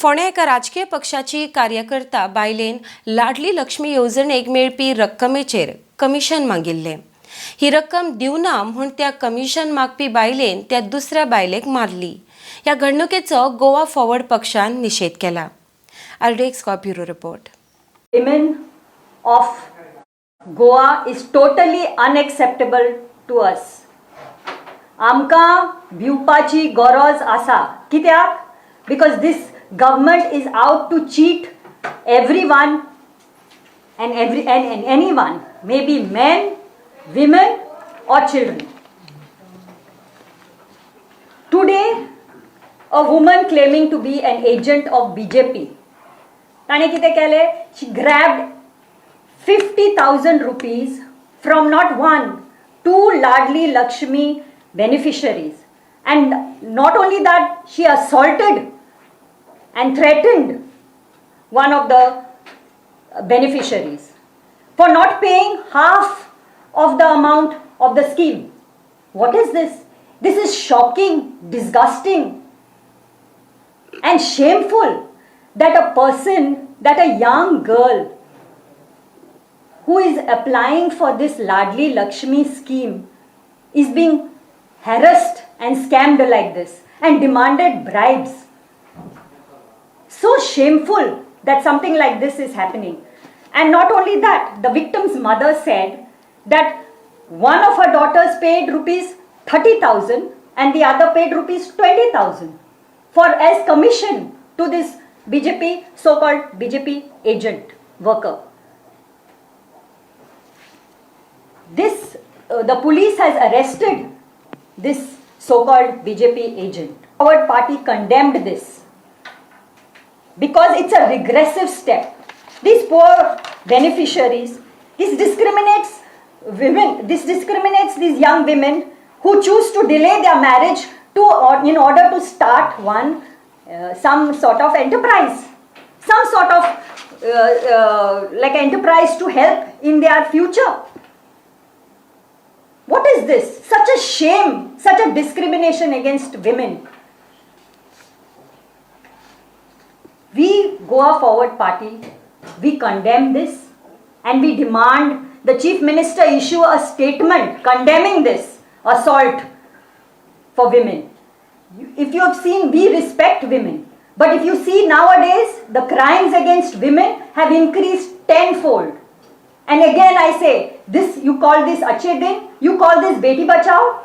फोंड्या एका राजकीय पक्षाची कार्यकर्ता बायलेन लाडली लक्ष्मी येवजणेक मेळपी रक्कमेचेर कमिशन मागिल्लें। ही रक्कम दिवना म्हूण त्या कमिशन मागपी बायलेन त्या दुसऱ्या बायलेक मारली। ह्या घडणुकेचो गोवा फॉरवर्ड पक्षान निषेध केला। RDXGOA bureau report. Women of Goa is totally unacceptable to us. आमकां भिवपाची गरज आसा कित्याक? Because this government is out to cheat everyone and anyone, maybe men, women or children. Today, a woman claiming to be an agent of BJP, ताणे कितें केलें? She grabbed 50,000 rupees from not one, two Laadli Laxmi beneficiaries. And not only that, she assaulted and threatened one of the beneficiaries for not paying half of the amount of the scheme. What is this? This is shocking, disgusting, and shameful that a young girl who is applying for this Laadli Laxmi scheme is being harassed and scammed like this and demanded bribes. So shameful that something like this is happening. And not only that, the victim's mother said that one of her daughters paid rupees 30,000 and the other paid rupees 20,000 for as commission to this BJP, so-called BJP agent worker. The police has arrested this so-called BJP agent. Our party condemned this because it's a regressive step. These poor beneficiaries, this discriminates women, this discriminates these young women who choose to delay their marriage in order to start some sort of enterprise, some sort of like enterprise to help in their future. What is this? Such a shame, such a discrimination against women. We, Goa Forward Party, we condemn this and we demand the Chief Minister issue a statement condemning this assault for women. If you have seen, we respect women. But if you see nowadays, the crimes against women have increased tenfold. And again I say, this you call this Achhe Din, you call this Beti Bachao.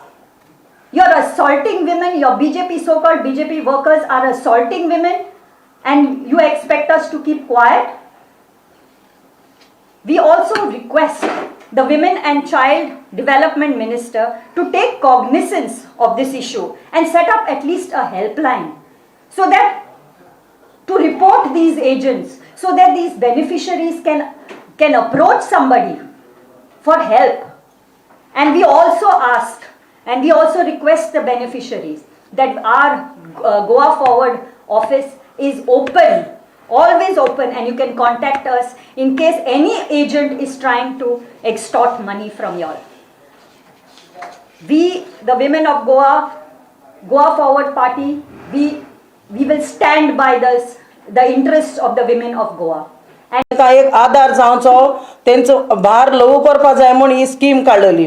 You're assaulting women, your BJP, so-called BJP workers are assaulting women and you expect us to keep quiet? We also request the Women and Child Development Minister to take cognizance of this issue and set up at least a helpline so that to report these agents, so that these beneficiaries can approach somebody for help. And we also ask and we also request the beneficiaries that our Goa Forward office is open, always open, and you can contact us in case any agent is trying to extort money from you all. We, the women of Goa Forward Party, we will stand by the interests of the women of Goa. एक आधार जावचो तेंचो भार लघु करपा जाय म्हूण ही scheme काडलेली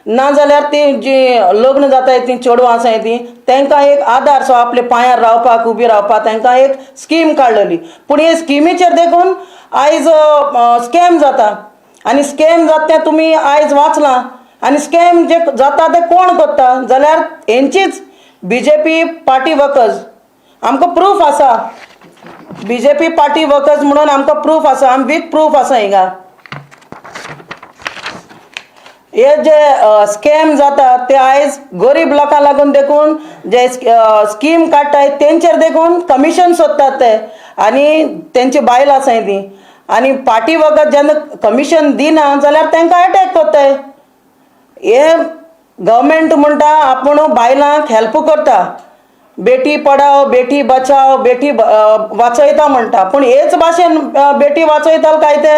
ना जाल्यार ती जी लग्न जाताय ती चेडवां आसाय ती तांकां एक आधार सो आपले पांयार रावपाक उबी रावपाक तांकां एक स्कीम काडलेली पूण हे स्किमीचेर देखून आयज स्कॅम जाता आनी स्कॅम जाता तें तुमी आयज वाचलां आनी स्कॅम जे जाता ते कोण करता जाल्यार हेंचीच BJP पार्टी वर्कर्स आमकां प्रूफ आसा BJP पार्टी वर्कर्स म्हणून आमकां प्रूफ आसा आमी वीक प्रूफ आसा हिंगा हे जे स्कॅम जाता ते आयज गरीब लोकां लागून देखून जे स्कीम काडटाय तेंचेर देखून कमिशन सोदतात ते आनी तेंची बायल आसाय ती आनी पार्टी वर्कर्स जेन्ना कमिशन दिना जाल्यार तांकां अटॅक करताय हे गव्हर्मेंट म्हणटा आपूण बायलांक हेल्प करता बेटी पढाओ बेटी बचाओ बेटी वाचयता म्हणटा पूण हेच भाशेन बेटी वाचयताल काय ते